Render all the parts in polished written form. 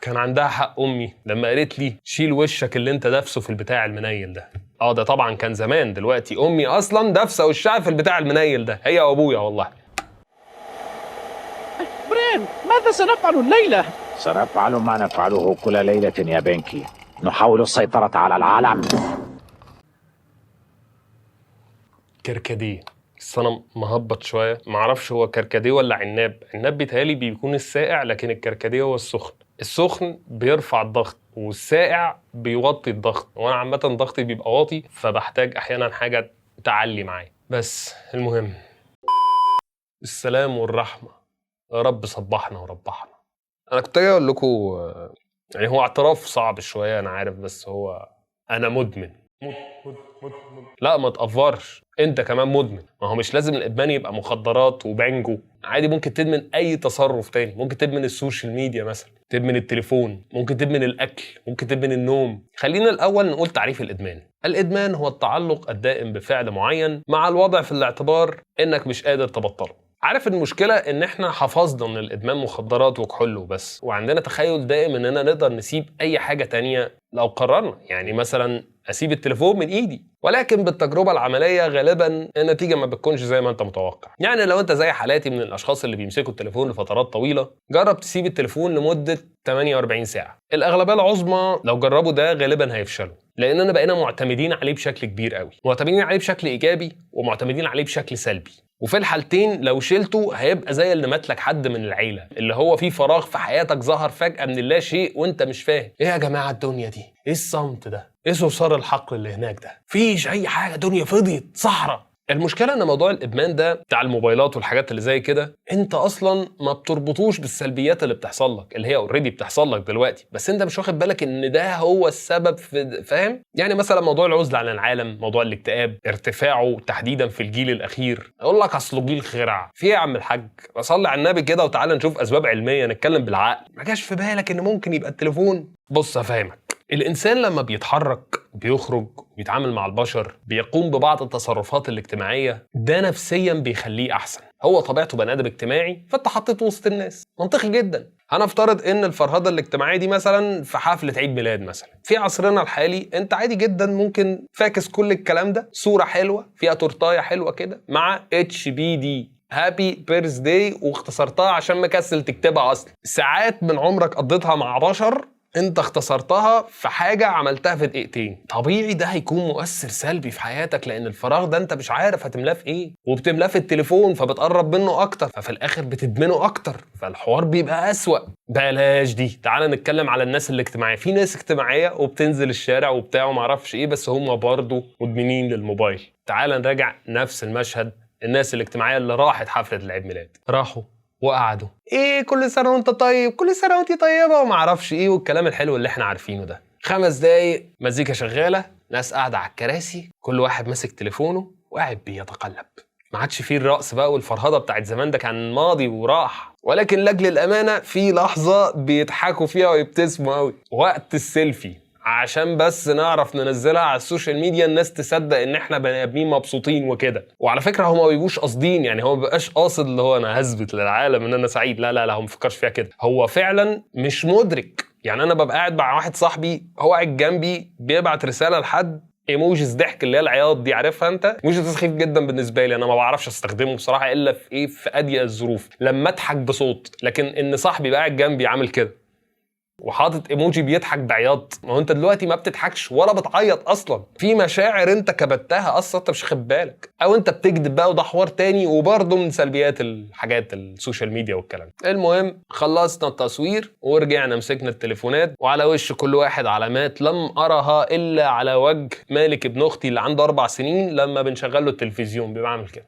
كان عندها حق امي لما قالت لي شيل وشك اللي انت دافسه في البتاع المنيل ده. ده طبعا كان زمان، دلوقتي امي اصلا دافسه وشها في البتاع المنيل ده، هي وابويا والله. برين، ماذا سنفعل الليله؟ سنفعل ما نفعله كل ليله يا بنكي، نحاول السيطره على العالم. كركديه، بس انا مهبط شويه، معرفش هو كركديه ولا عناب. عناب بيتهيألي بيكون الساقع، لكن الكركديه هو السخن. السخن بيرفع الضغط والساقع بيوطي الضغط، وانا عامه ضغطي بيبقى واطي فبحتاج احيانا حاجه تعلي معايا. بس المهم، السلام والرحمه، يا رب صبحنا وربحنا. انا كنت جاي اقول لكم، يعني هو اعتراف صعب شويه انا عارف، بس هو انا مدمن. لا ما تقفرش، انت كمان مدمن. ما هو مش لازم الادمان يبقى مخدرات وبانجو، عادي ممكن تدمن اي تصرف تاني. ممكن تدمن السوشيال ميديا مثلا، تدمن التليفون، ممكن تدمن الاكل، ممكن تدمن النوم. خلينا الاول نقول تعريف الادمان. الادمان هو التعلق الدائم بفعل معين مع الوضع في الاعتبار انك مش قادر تبطله. عارف المشكلة ان احنا حفظنا ان الادمان مخدرات وكحول وبس، وعندنا تخيل دائم اننا نقدر نسيب اي حاجة تانية لو قررنا. يعني مثلا اسيب التليفون من ايدي، ولكن بالتجربة العملية غالبا النتيجة ما بتكونش زي ما انت متوقع. يعني لو انت زي حالاتي من الاشخاص اللي بيمسكوا التليفون لفترات طويلة، جرب تسيب التليفون لمدة 48 ساعة. الاغلبية العظمى لو جربوا ده غالبا هيفشلوا، لاننا بقينا معتمدين عليه بشكل كبير قوي، معتمدين عليه بشكل ايجابي ومعتمدين عليه بشكل سلبي. وفي الحالتين لو شلته هيبقى زي اللي مات لك حد من العيله، اللي هو في فراغ في حياتك ظهر فجاه من اللا شيء وانت مش فاهم ايه يا جماعه الدنيا دي، ايه الصمت ده، ايه صرصار الحقل اللي هناك ده، فيش اي حاجه، دنيا فضيت صحراء. المشكله ان موضوع الادمان ده بتاع الموبايلات والحاجات اللي زي كده، انت اصلا ما بتربطوش بالسلبيات اللي بتحصل لك، اللي هي اوريدي بتحصل لك دلوقتي، بس انت مش واخد بالك ان ده هو السبب في، فاهم؟ يعني مثلا موضوع العزله عن العالم، موضوع الاكتئاب، ارتفاعه تحديدا في الجيل الاخير. اقول لك اصله جيل خرع، في يا عم الحاج صلي على النبي كده وتعالى نشوف اسباب علميه، نتكلم بالعقل. ما جاش في بالك ان ممكن يبقى التليفون؟ بص افهمك. الإنسان لما بيتحرك، بيخرج، بيتعامل مع البشر، بيقوم ببعض التصرفات الاجتماعية، ده نفسيا بيخليه أحسن. هو طبيعته بني آدم اجتماعي، فأنت حطيته وسط الناس، منطقي جدا. هنفترض إن الفرهدة الاجتماعية دي مثلا في حفلة عيد ميلاد مثلا. في عصرنا الحالي أنت عادي جدا ممكن فاكس كل الكلام ده، صورة حلوة فيها تورتاية حلوة كده مع HBD هابي بيرث داي، واختصرتها عشان مكسل تكتبها اصلا. ساعات من عمرك قضيتها مع بشر انت اختصرتها في حاجة عملتها في دقيقتين. طبيعي ده هيكون مؤثر سلبي في حياتك، لان الفراغ ده انت مش عارف هتملاه في ايه، وبتملاه في التليفون فبتقرب منه اكتر، ففي الاخر بتدمنه اكتر، فالحوار بيبقى اسوأ. بلاش دي، تعال نتكلم على الناس الاجتماعية. في ناس اجتماعية وبتنزل الشارع وبتاع ومعرفش ايه، بس هم برضه مدمنين للموبايل. تعال نراجع نفس المشهد. الناس الاجتماعية اللي راحت حفلة العيد ميلاد، راحوا وقعدوا ايه كل سنه وانت طيب، كل سنه وانت طيبه وما اعرفش ايه والكلام الحلو اللي احنا عارفينه ده. 5 دقايق مزيكا شغاله، ناس قاعده على الكراسي، كل واحد ماسك تليفونه وقاعد بيتقلب. ما عادش فيه الرقص بقى والفرهده بتاعت زمان، ده كان ماضي وراح. ولكن لاجل الامانه في لحظه بيضحكوا فيها ويبتسموا قوي، وقت السيلفي، عشان بس نعرف ننزلها على السوشيال ميديا، الناس تصدق ان احنا بني ادمين مبسوطين وكده. وعلى فكره هو ما بيبقوش قاصدين، يعني هو ما بيبقاش قاصد اللي هو انا هثبت للعالم ان انا سعيد، لا لا لا، هو ما بيفكرش فيها كده، هو فعلا مش مدرك. يعني انا ببقى قاعد مع واحد صاحبي، هو قاعد جنبي بيبعت رساله لحد ايموجيز ضحك اللي هي العياط دي، عارفها انت؟ ايموجي سخيف جدا بالنسبه لي، انا ما بعرفش استخدمه بصراحه الا في ايه، في اضيق الظروف، لما اضحك بصوت. لكن ان صاحبي بقى قاعد جنبي عامل كده وحاطط ايموجي بيضحك بعياط، ما هو انت دلوقتي ما بتضحكش ولا بتعيط اصلا، في مشاعر انت كبتها اصلا انت مش واخد بالك، او انت بتكذب بقى، وده حوار تاني وبرضه من سلبيات الحاجات السوشيال ميديا والكلام. المهم خلصنا التصوير ورجعنا مسكنا التليفونات، وعلى وش كل واحد علامات لم ارها الا على وجه مالك ابن اختي اللي عنده 4 سنين لما بنشغل له التلفزيون بيبقى عامل كده،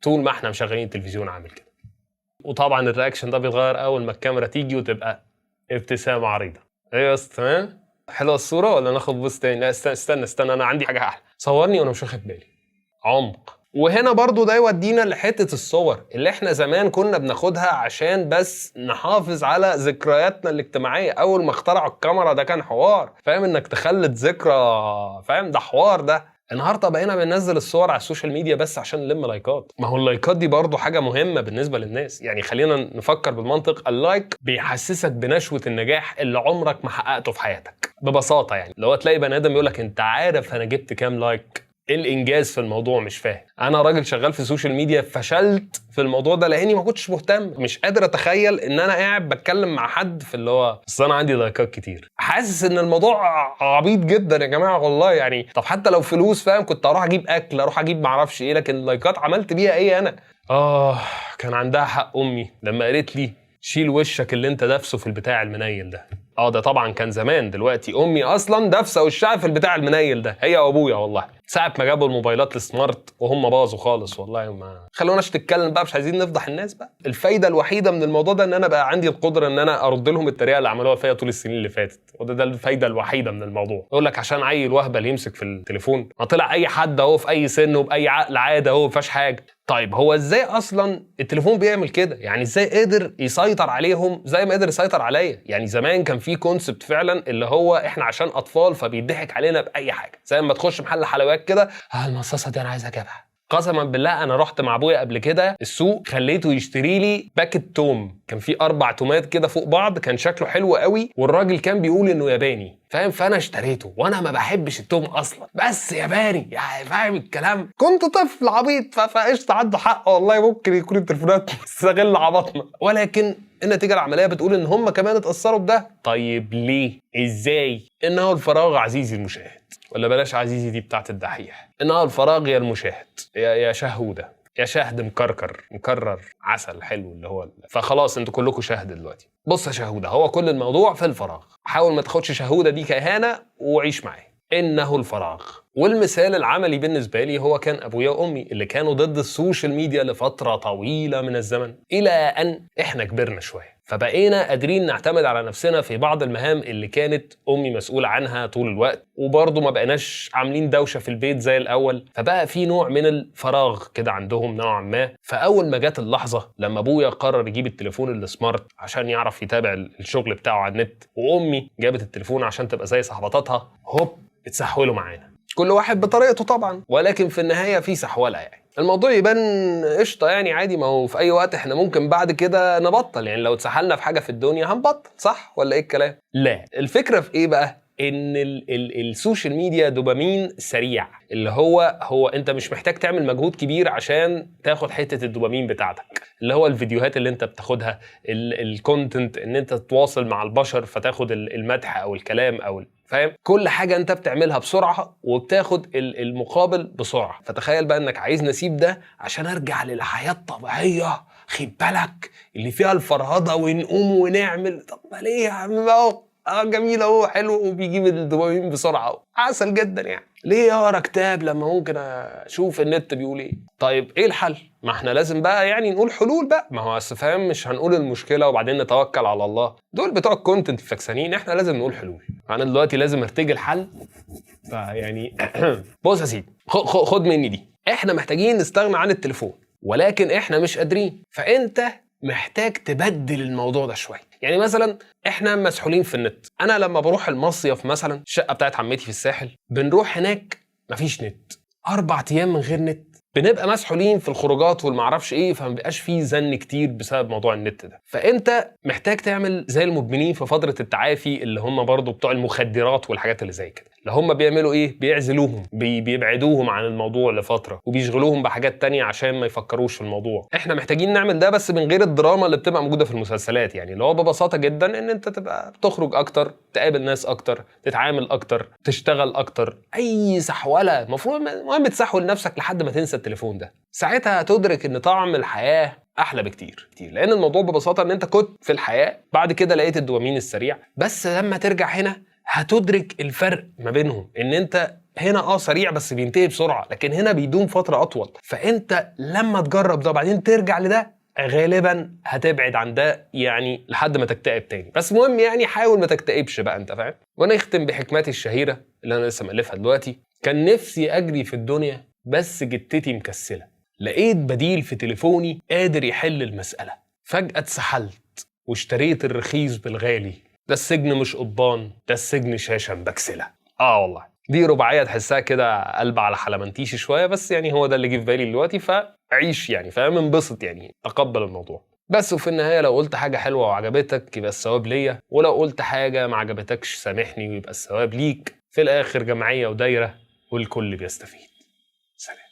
طول ما احنا مشغلين التلفزيون عامل كده. وطبعا الرياكشن ده بيتغير اول ما الكاميرا تيجي وتبقى ابتسامة عريضة. ايه يا اسطى تمام؟ حلوة الصورة ولا ناخد بوست تاني؟ لا استنى انا عندي حاجة احلى، صورني وانا مش واخد بالي. عمق. وهنا برضو ده يودينا لحتة الصور اللي احنا زمان كنا بناخدها عشان بس نحافظ على ذكرياتنا الاجتماعية. اول ما اخترعوا الكاميرا ده كان حوار، فاهم؟ انك تخلد ذكرى، فاهم؟ ده حوار ده. النهارده بقينا بننزل الصور على السوشيال ميديا بس عشان نلم لايكات. ما هو اللايكات دي برضو حاجه مهمه بالنسبه للناس. يعني خلينا نفكر بالمنطق، اللايك بيحسسك بنشوه النجاح اللي عمرك ما حققته في حياتك ببساطه. يعني لو تلاقي بني ادم يقول لك انت عارف انا جبت كام لايك؟ ايه الانجاز في الموضوع؟ مش فاهم. انا راجل شغال في السوشيال ميديا فشلت في الموضوع ده لاني ما كنتش مهتم. مش قادر اتخيل ان انا قاعد بتكلم مع حد في اللي هو بس انا عندي لايكات كتير. حاسس ان الموضوع عبيط جدا يا جماعه والله. يعني طب حتى لو فلوس فاهم، كنت اروح اجيب اكل، اروح اجيب معرفش ايه، لكن اللايكات عملت بيها ايه انا؟ كان عندها حق امي لما قالت لي شيل وشك اللي انت دافسه في البتاع المنيل ده. ده طبعا كان زمان. دلوقتي امي اصلا دافسه وشها في البتاع المنيل ده، هي وابويا والله، ساعه ما جابوا الموبايلات السمارت وهم باظوا خالص والله. ما خلوناش تتكلم بقى، مش عايزين نفضح الناس بقى. الفايده الوحيده من الموضوع ده ان انا بقى عندي القدره ان انا ارد لهم الطريقه اللي عملوها فيا طول السنين اللي فاتت، وده الفايده الوحيده من الموضوع. يقول لك عشان عيل وهبل يمسك في التليفون، ما طلع اي حد اهو في اي سن وباي عقل عادي اهو، ما فيهاش حاجه. طيب هو ازاي اصلا التليفون بيعمل كده؟ يعني ازاي قدر يسيطر عليهم زي ما قدر يسيطر عليا؟ يعني زمان كان في كونسبت فعلا اللي هو احنا عشان اطفال فبيضحك علينا باي حاجه، زي ما تخش محل حلويات كده، المصاصه دي انا عايز اجيبها. قسما بالله انا رحت مع ابويا قبل كده السوق، خليته يشتري لي باكت توم، كان في 4 تومات كده فوق بعض، كان شكله حلو قوي والراجل كان بيقول انه ياباني فاهم، فانا اشتريته وانا ما بحبش التوم اصلا، بس ياباني يعني فاهم الكلام. كنت طفل عبيط فقشطه، عنده حق والله، ممكن يكون التليفونات تستغل عبطنا، ولكن النتيجه العمليه بتقول ان هم كمان اتاثروا بده. طيب ليه؟ ازاي؟ انه الفراغ عزيزي المشاهد، ولا بلاش عزيزي دي بتاعت الدحيح، انها الفراغ يا المشاهد يا شهوده يا شهد مكرر عسل حلو اللي هو فخلاص انتوا كلكم شهد دلوقتي. بص يا شهوده، هو كل الموضوع في الفراغ. حاول ما تاخدش شهوده دي كاهانه وعيش معاه، انه الفراغ. والمثال العملي بالنسبه لي هو كان ابويا وامي اللي كانوا ضد السوشيال ميديا لفتره طويله من الزمن، الى ان احنا كبرنا شويه فبقينا قادرين نعتمد على نفسنا في بعض المهام اللي كانت امي مسؤوله عنها طول الوقت، وبرضه ما بقيناش عاملين دوشه في البيت زي الاول، فبقى في نوع من الفراغ كده عندهم نوعا ما. فاول ما جت اللحظه لما ابويا قرر يجيب التليفون السمارت عشان يعرف يتابع الشغل بتاعه على النت، وامي جابت التليفون عشان تبقى زي صاحباتها، هوب اتسحولوا معانا، كل واحد بطريقته طبعا، ولكن في النهايه في سحوله. يعني الموضوع يبان قشطه يعني عادي، ما هو في اي وقت احنا ممكن بعد كده نبطل. يعني لو اتسحلنا في حاجه في الدنيا هنبطل، صح ولا ايه الكلام؟ لا، الفكره في ايه بقى؟ ان السوشيال ميديا دوبامين سريع، اللي هو انت مش محتاج تعمل مجهود كبير عشان تاخد حته الدوبامين بتاعتك، اللي هو الفيديوهات اللي انت بتاخدها، الكونتنت، ان انت تتواصل مع البشر فتاخد المدح او الكلام او فاهم، كل حاجه انت بتعملها بسرعه وبتاخد المقابل بسرعه. فتخيل بقى انك عايز نسيب ده عشان ارجع للحياه الطبيعيه، خد بالك اللي فيها الفرهده ونقوم ونعمل. طب ما ليه يا عم؟ اهو جميل اهو، حلو وبيجيب الدوبامين بسرعه، عسل جدا. يعني ليه اقرا كتاب لما ممكن اشوف النت بيقول ايه؟ طيب ايه الحل؟ ما احنا لازم بقى يعني نقول حلول بقى. ما هو اصل فاهم، مش هنقول المشكله وبعدين نتوكل على الله، دول بتوع الكونتنت فاكسانين، احنا لازم نقول حلول. انا دلوقتي لازم ارتجل حل. فيعني بص يا سيدي، خد مني دي، احنا محتاجين نستغنى عن التليفون ولكن احنا مش قادرين، فانت محتاج تبدل الموضوع ده شويه. يعني مثلا احنا مسحولين في النت، انا لما بروح المصيف مثلا، الشقه بتاعت عمتي في الساحل، بنروح هناك مفيش نت 4 ايام من غير نت، بنبقى مسحولين في الخروجات والمعرفش ايه، فما بيبقاش فيه زن كتير بسبب موضوع النت ده. فانت محتاج تعمل زي المدمنين في فتره التعافي، اللي هم برضو بتوع المخدرات والحاجات اللي زي كده، اللي هم بيعملوا ايه؟ بيعزلوهم، بيبعدوهم عن الموضوع لفتره وبيشغلوهم بحاجات تانية عشان ما يفكروش في الموضوع. احنا محتاجين نعمل ده بس من غير الدراما اللي بتبقى موجوده في المسلسلات. يعني اللي هو ببساطه جدا ان انت تبقى بتخرج اكتر، تقابل ناس اكتر، تتعامل اكتر، تشتغل اكتر، اي سحوله المفروض المهم تسحول نفسك لحد ما تنسى التليفون ده. ساعتها هتدرك ان طعم الحياه احلى بكتير كتير، لان الموضوع ببساطه ان انت كنت في الحياه، بعد كده لقيت الدوبامين السريع، بس لما ترجع هنا هتدرك الفرق ما بينهم، ان انت هنا سريع بس بينتهي بسرعه، لكن هنا بيدوم فتره اطول. فانت لما تجرب ده وبعدين ترجع لده غالبا هتبعد عن ده يعني لحد ما تكتئب تاني. بس مهم يعني حاول ما تكتئبش بقى، انت فاهم. وانا اختم بحكمتي الشهيره اللي انا لسه مألفها دلوقتي. كان نفسي اجري في الدنيا بس جتتي مكسله، لقيت بديل في تليفوني قادر يحل المساله، فجاه اتسحلت واشتريت الرخيص بالغالي. ده السجن مش قضبان، ده السجن شاشه مبكسله. والله دي رباعيه تحسها كده قلب على حلمنتيشي شويه، بس يعني هو ده اللي جه في بالي دلوقتي، فعيش يعني فاهم، انبسط يعني، تقبل الموضوع بس. وفي النهايه لو قلت حاجه حلوه وعجبتك يبقى الثواب ليا، ولو قلت حاجه ما عجبتكش سامحني ويبقى الثواب ليك. في الاخر جمعيه ودايره والكل بيستفيد. سلام.